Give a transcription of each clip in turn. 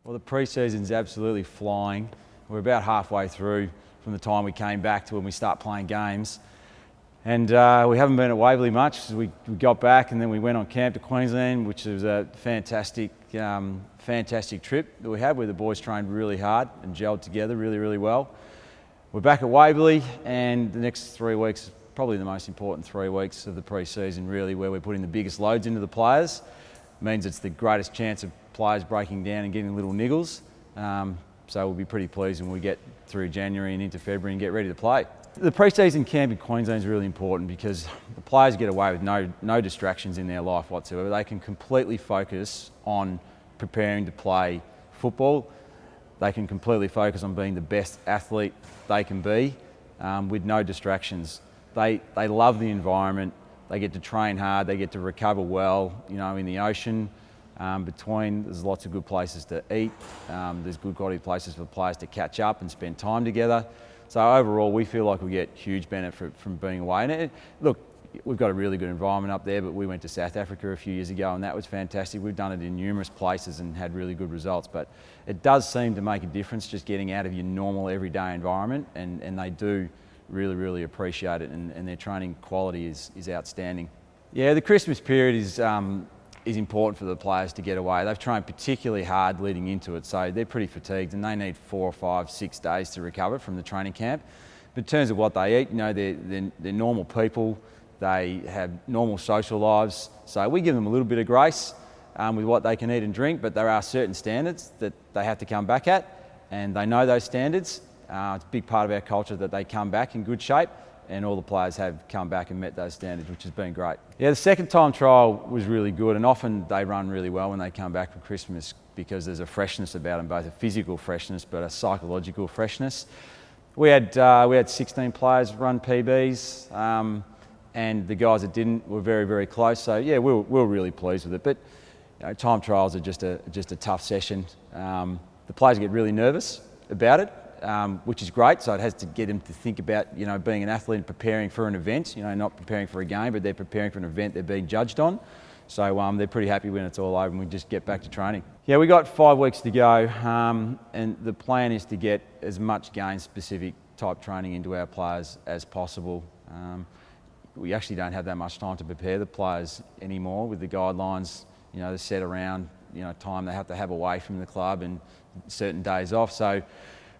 Well, the pre-season's absolutely flying. We're about halfway through from the time we came back to when we start playing games. And we haven't been at Waverley much. We got back and then we went on camp to Queensland, which was a fantastic trip that we had where the boys trained really hard and gelled together really well. We're back at Waverley, and the next 3 weeks, probably the most important 3 weeks of the pre-season really, where we're putting the biggest loads into the players. It means it's the greatest chance of players breaking down and getting little niggles. So we'll be pretty pleased when we get through January and into February and get ready to play. The pre-season camp in Queensland is really important because the players get away with no distractions in their life whatsoever. They can completely focus on preparing to play football. They can completely focus on being the best athlete they can be with no distractions. They love the environment. They get to train hard. They get to recover well, in the ocean. There's lots of good places to eat. There's good quality places for players to catch up and spend time together. So overall, we feel like we get huge benefit from being away. And look, we've got a really good environment up there, but we went to South Africa a few years ago and that was fantastic. We've done it in numerous places and had really good results, but it does seem to make a difference just getting out of your normal everyday environment, and they do really appreciate it, and their training quality is outstanding. Yeah, the Christmas period is important for the players to get away. They've trained particularly hard leading into it, so they're pretty fatigued and they need 4 or 5, 6 days to recover from the training camp. But in terms of what they eat, they're normal people. They have normal social lives, so we give them a little bit of grace with what they can eat and drink, but there are certain standards that they have to come back at, and they know those standards. It's a big part of our culture that they come back in good shape, and all the players have come back and met those standards, which has been great. Yeah, the second time trial was really good, and often they run really well when they come back for Christmas because there's a freshness about them, both a physical freshness but a psychological freshness. We had 16 players run PBs, and the guys that didn't were very close. So yeah, we're really pleased with it. But time trials are just a tough session. The players get really nervous about it, which is great. So it has to get them to think about being an athlete and preparing for an event. Not preparing for a game, but they're preparing for an event they're being judged on. So they're pretty happy when it's all over and we just get back to training. Yeah, we got 5 weeks to go, and the plan is to get as much game-specific type training into our players as possible. We actually don't have that much time to prepare the players anymore with the guidelines, they're set around, time they have to have away from the club and certain days off. So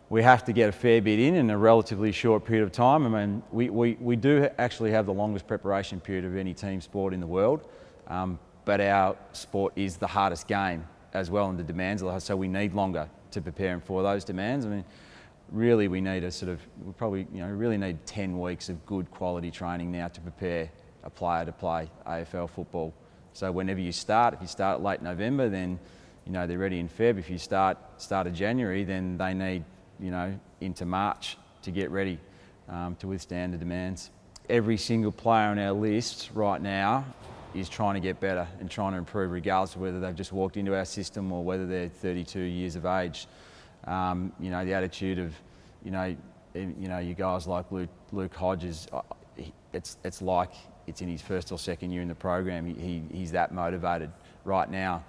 we have to get a fair bit in a relatively short period of time. I mean, we do actually have the longest preparation period of any team sport in the world, but our sport is the hardest game as well, and the demands are the hardest, so we need longer to prepare them for those demands. I mean, really we need really need 10 weeks of good quality training now to prepare a player to play AFL football. So whenever you start, if you start late November, then they're ready in Feb. If you start of January, then they need into March to get ready to withstand the demands. Every single player on our list right now is trying to get better and trying to improve, regardless of whether they've just walked into our system or whether they're 32 years of age. The attitude of, you guys like Luke Hodges, it's like it's in his first or second year in the program. He's that motivated right now.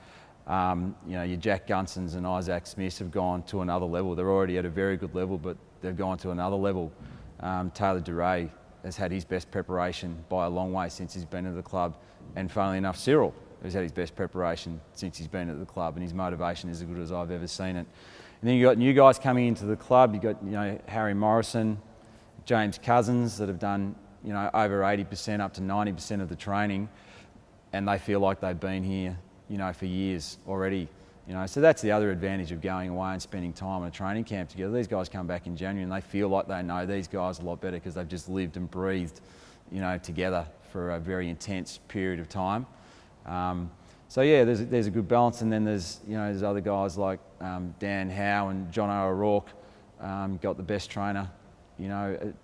Your Jack Gunsons and Isaac Smiths have gone to another level. They're already at a very good level, but they've gone to another level. Taylor Duray has had his best preparation by a long way since he's been at the club. And funnily enough, Cyril has had his best preparation since he's been at the club, and his motivation is as good as I've ever seen it. And then you've got new guys coming into the club. You've got Harry Morrison, James Cousins that have done over 80% up to 90% of the training, and they feel like they've been here for years already. So that's the other advantage of going away and spending time in a training camp together. These guys come back in January and they feel like they know these guys a lot better because they've just lived and breathed together for a very intense period of time. So yeah, there's a good balance, and then there's other guys like Dan Howe and John O'Rourke got the best trainer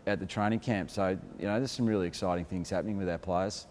at the training camp. So there's some really exciting things happening with our players.